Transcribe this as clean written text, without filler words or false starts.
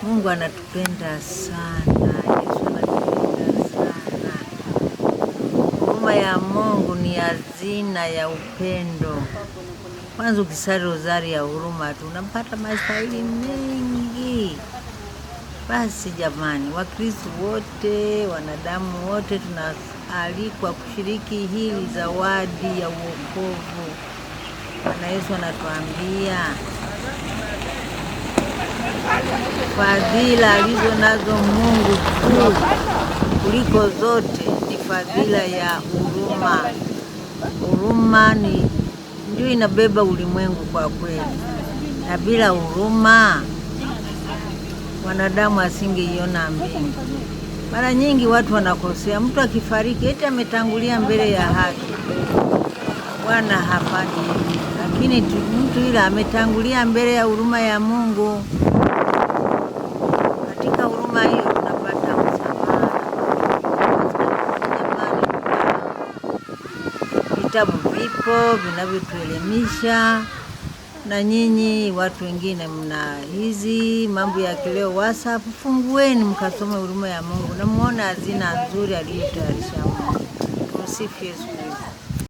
Mungu anatupenda sana, Yesu anatupenda sana. Huruma ya Mungu ni hazina ya upendo. Kwanza ukisali rozari ya huruma tu unapata mastahili mengi. Basi jamani, Wakristo wote, wanadamu wote tunaalikwa kushiriki hili zawadi ya wokovu. Bwana Yesu anatuambia fadhila alizo nazo Mungu kuu kuliko zote ni fadhila ya huruma. Huruma ndio inabeba ulimwengu kwa kweli, na bila huruma wanadamu asingeiona mbingu. Mara nyingi watu wanakosea, mtu akifariki eti ametangulia mbele ya haki. Bwana hafanyi hivi, lakini mtu ila ametangulia mbele ya huruma ya Mungu. Katika huruma hiyo tunapata msamaha. Vitabu vipo vinavyotuelimisha, na nyinyi watu wengine mna hizi mambo ya kileo WhatsApp, fungueni mkasome huruma ya Mungu na muone hazina nzuri aliyotayarisha Mungu. Tumsifu Yesu.